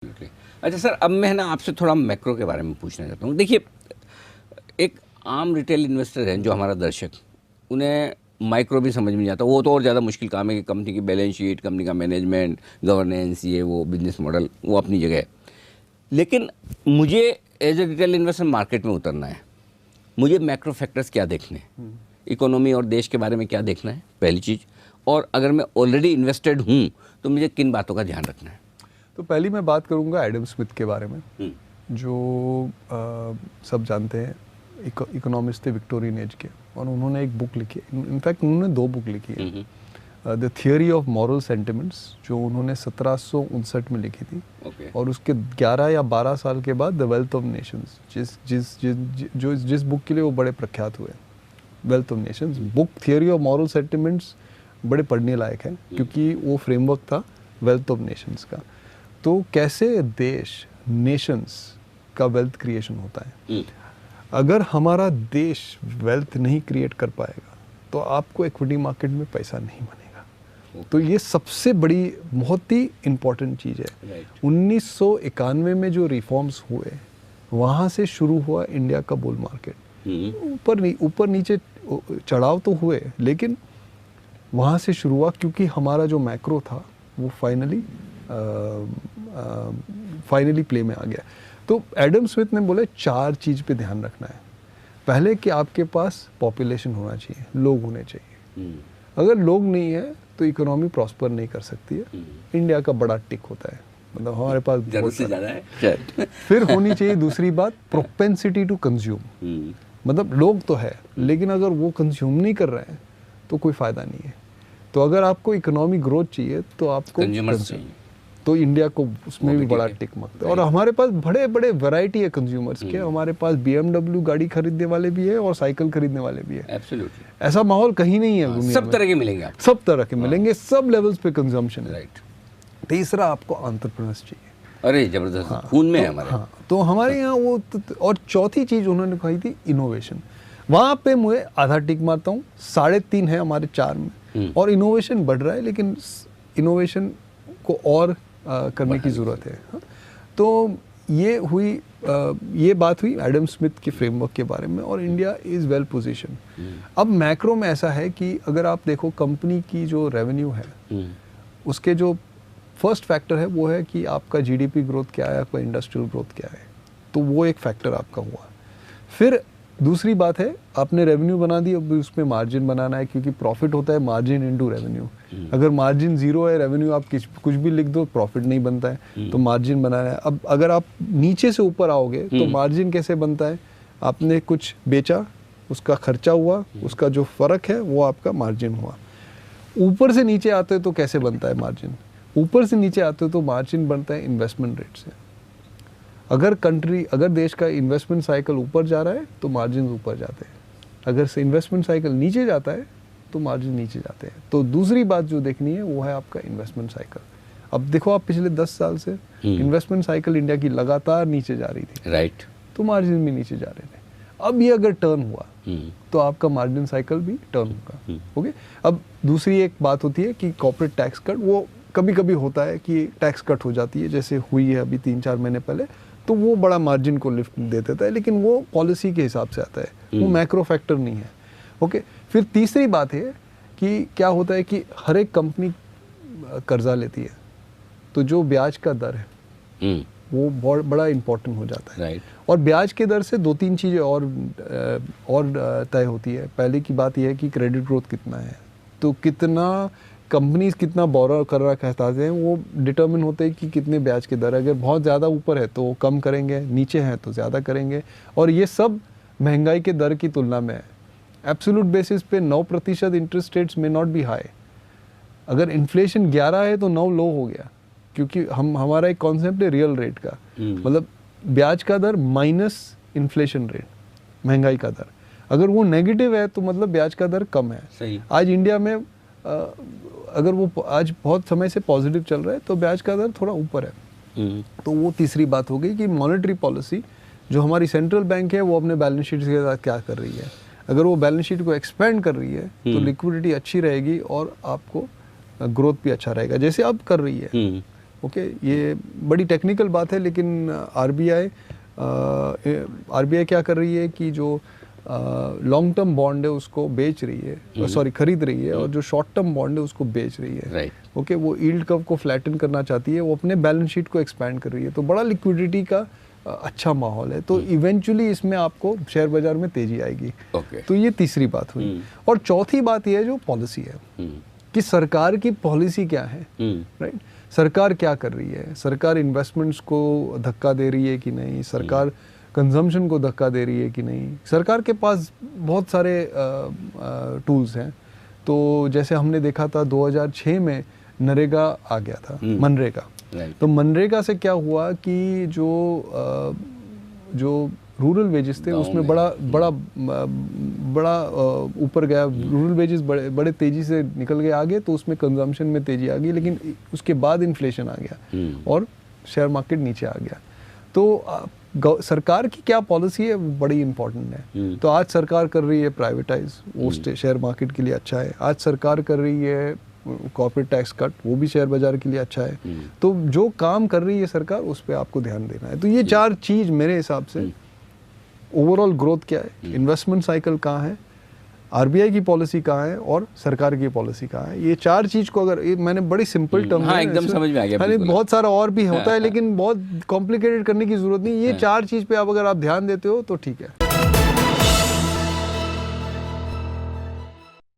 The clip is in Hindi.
अच्छा सर, अब मैं ना आपसे थोड़ा मैक्रो के बारे में पूछना चाहता हूँ। देखिए, एक आम रिटेल इन्वेस्टर है जो हमारा दर्शक, उन्हें माइक्रो भी समझ में नहीं आता। वो तो और ज़्यादा मुश्किल काम है कि कंपनी की बैलेंस शीट, कंपनी का मैनेजमेंट, गवर्नेंस, ये वो बिजनेस मॉडल, वो अपनी जगह है। लेकिन मुझे as a retail investor market में उतरना है। मुझे मैक्रो फैक्टर्स क्या देखने हैं, इकोनॉमी और देश के बारे में क्या देखना है, पहली चीज़। और अगर मैं ऑलरेडी इन्वेस्टेड हूँ तो मुझे किन बातों का ध्यान रखना है? तो पहली मैं बात करूंगा एडम स्मिथ के बारे में, जो सब जानते हैं, इकोनॉमिस्ट थे विक्टोरियन एज के, और उन्होंने एक बुक लिखी है। इनफैक्ट उन्होंने 2 बुक लिखी है। The theory of moral sentiments, जो उन्होंने 1759 में लिखी थी, और उसके 11 या 12 साल के बाद द वेल्थ ऑफ नेशंस, जिस बुक के लिए वो बड़े प्रख्यात हुए, wealth of Nations book. Theory of moral sentiments बड़े पढ़ने लायक है, क्योंकि वो फ्रेमवर्क था वेल्थ ऑफ नेशंस का। तो कैसे देश, नेशंस का वेल्थ क्रिएशन होता है। अगर हमारा देश वेल्थ नहीं क्रिएट कर पाएगा तो आपको इक्विटी मार्केट में पैसा नहीं बनेगा। तो ये सबसे बड़ी, बहुत ही इम्पोर्टेंट चीज़ है। 1991 में जो रिफॉर्म्स हुए, वहाँ से शुरू हुआ इंडिया का बुल मार्केट। ऊपर नीचे चढ़ाव तो हुए, लेकिन वहाँ से शुरू हुआ, क्योंकि हमारा जो मैक्रो था वो फाइनली प्ले में आ गया। तो एडम स्मिथ ने बोले 4 चीज़ पे ध्यान रखना है। पहले कि आपके पास पॉपुलेशन होना चाहिए, लोग होने चाहिए। अगर लोग नहीं है तो इकोनॉमी प्रॉस्पर नहीं कर सकती है। इंडिया का बड़ा टिक होता है, मतलब हमारे पास जरूरत से ज़्यादा है। फिर होनी चाहिए दूसरी बात, प्रोपेंसिटी टू कंज्यूम। मतलब लोग तो है, लेकिन अगर वो कंज्यूम नहीं कर रहे हैं तो कोई फ़ायदा नहीं है। तो अगर आपको इकोनॉमी ग्रोथ चाहिए तो आपको कंज्यूमर्स चाहिए। तो इंडिया को उसमें भी बड़ा टिक मारता है। और हमारे पास बड़े बड़े वैरायटी है कंज्यूमर्स के। हमारे पास BMW गाड़ी खरीदने वाले भी है और साइकिल खरीदने वाले भी है। एब्सोल्युटली। ऐसा माहौल कहीं नहीं है दुनिया में। सब तरह के मिलेंगे आपको। सब तरह के मिलेंगे, सब लेवल्स पे कंजम्पशन है। राइट। तीसरा, आपको एंटरप्रेन्योर्स चाहिए। अरे जबरदस्त, खून में है हमारे। हाँ, तो हमारे यहाँ वो और चौथी चीज उन्होंने कही थी इनोवेशन। वहाँ पे मुझे आधा टिक मारता हूँ, 3.5 है हमारे 4 में। और इनोवेशन बढ़ रहा है, लेकिन इनोवेशन को और करने की ज़रूरत है। तो ये बात हुई एडम स्मिथ के फ्रेमवर्क के बारे में, और इंडिया इज़ वेल पोजीशन। अब मैक्रो में ऐसा है कि अगर आप देखो कंपनी की जो रेवेन्यू है, उसके जो फर्स्ट फैक्टर है वो है कि आपका GDP ग्रोथ क्या है, आपका इंडस्ट्रियल ग्रोथ क्या है। तो वो एक फैक्टर आपका हुआ। फिर दूसरी बात है, आपने रेवेन्यू बना दी, अब उसमें मार्जिन बनाना है, क्योंकि प्रॉफिट होता है मार्जिन इनटू रेवेन्यू। अगर मार्जिन 0 है, रेवेन्यू आप कुछ भी लिख दो, प्रॉफिट नहीं बनता है। तो मार्जिन बनाना है। अब अगर आप नीचे से ऊपर आओगे तो मार्जिन कैसे बनता है? आपने कुछ बेचा, उसका खर्चा हुआ, उसका जो फर्क है वो आपका मार्जिन हुआ। ऊपर से नीचे आते हो तो कैसे बनता है मार्जिन? ऊपर से नीचे आते हो तो मार्जिन बनता है इन्वेस्टमेंट रेट से। अगर देश का इन्वेस्टमेंट साइकिल ऊपर जा रहा है तो मार्जिन ऊपर जाते हैं, अगर से इन्वेस्टमेंट साइकिल नीचे जाता है तो मार्जिन नीचे जाते हैं। तो दूसरी बात जो देखनी है वो है आपका इन्वेस्टमेंट साइकिल। अब देखो, आप पिछले 10 साल से इन्वेस्टमेंट साइकिल इंडिया की लगातार नीचे जा रही थी। राइट। तो मार्जिन भी नीचे जा रहे थे। अब ये अगर टर्न हुआ तो आपका मार्जिन साइकिल भी टर्न होगा। ओके। अब दूसरी एक बात होती है कि कॉर्पोरेट टैक्स कट, वो कभी कभी होता है कि टैक्स कट हो जाती है, जैसे हुई है अभी 3-4 महीने पहले, तो वो बड़ा मार्जिन को लिफ्ट दे देता है, लेकिन वो पॉलिसी के हिसाब से आता है, वो मैक्रो फैक्टर नहीं है। ओके। फिर तीसरी बात है कि क्या होता है कि हर एक कंपनी कर्जा लेती है, तो जो ब्याज का दर है वो बहुत बड़ा इंपॉर्टेंट हो जाता है। राइट। और ब्याज के दर से 2-3 चीज़ें और तय होती है। पहले की बात यह है कि क्रेडिट ग्रोथ कितना है, तो कंपनीज कितना बोरो कर रहा कहते हैं, वो डिटर्मिन होते हैं कि कितने ब्याज के दर। अगर बहुत ज़्यादा ऊपर है तो कम करेंगे, नीचे हैं तो ज़्यादा करेंगे। और ये सब महंगाई के दर की तुलना में है। एब्सोल्यूट बेसिस पे 9% इंटरेस्ट रेट्स में नॉट बी हाई। अगर इन्फ्लेशन 11 है तो 9 लो हो गया, क्योंकि हमारा एक कॉन्सेप्ट है रियल रेट का, मतलब ब्याज का दर माइनस इन्फ्लेशन रेट, महंगाई का दर। अगर वो नेगेटिव है तो मतलब ब्याज का दर कम है। सही। आज इंडिया में अगर वो आज बहुत समय से पॉजिटिव चल रहा है तो ब्याज का दर थोड़ा ऊपर है। तो वो तीसरी बात हो गई कि मॉनेटरी पॉलिसी जो हमारी सेंट्रल बैंक है वो अपने बैलेंस शीट के साथ क्या कर रही है। अगर वो बैलेंस शीट को एक्सपेंड कर रही है तो लिक्विडिटी अच्छी रहेगी और आपको ग्रोथ भी अच्छा रहेगा, जैसे अब कर रही है। ओके, ये बड़ी टेक्निकल बात है, लेकिन आरबीआई क्या कर रही है कि जो लॉन्ग टर्म बॉन्ड है उसको बेच रही है, सॉरी खरीद रही है, और जो शॉर्ट टर्म बॉन्ड है उसको बेच रही है। राइट। ओके, वो यील्ड कर्व को फ्लैटन करना चाहती है, वो अपने बैलेंस शीट को एक्सपैंड कर रही है, तो बड़ा लिक्विडिटी का अच्छा माहौल है, तो इवेंचुअली इसमें आपको शेयर बाजार में तेजी आएगी। ओके। तो ये तीसरी बात हुई। और चौथी बात ये है जो पॉलिसी है कि सरकार की पॉलिसी क्या है, राइट? सरकार क्या कर रही है, सरकार इन्वेस्टमेंट्स को धक्का दे रही है कि नहीं, सरकार कंजम्पशन को धक्का दे रही है कि नहीं। सरकार के पास बहुत सारे टूल्स हैं, तो जैसे हमने देखा था 2006 में नरेगा आ गया था, मनरेगा। तो मनरेगा से क्या हुआ कि जो रूरल वेजेस थे उसमें बड़ा ऊपर गया, रूरल वेजेस बड़े तेजी से निकल गए आगे, तो उसमें कंजम्पशन में तेजी आ गई, लेकिन उसके बाद इन्फ्लेशन आ गया और शेयर मार्केट नीचे आ गया। तो सरकार की क्या पॉलिसी है वो बड़ी इंपॉर्टेंट है। तो आज सरकार कर रही है प्राइवेटाइज, वो शेयर मार्केट के लिए अच्छा है। आज सरकार कर रही है कॉर्पोरेट टैक्स कट, वो भी शेयर बाजार के लिए अच्छा है। तो जो काम कर रही है सरकार उस पर आपको ध्यान देना है। तो ये चार चीज मेरे हिसाब से, ओवरऑल ग्रोथ क्या है, इन्वेस्टमेंट साइकिल कहाँ है, आरबीआई की पॉलिसी कहाँ है और सरकार की पॉलिसी कहाँ है, ये चार चीज को अगर मैंने बड़ी सिंपल टर्म हाँ, एकदम समझ में आ गया। बहुत सारा और भी होता है, लेकिन बहुत कॉम्प्लिकेटेड करने की जरूरत नहीं। ये चार चीज पे आप अगर आप ध्यान देते हो तो ठीक है।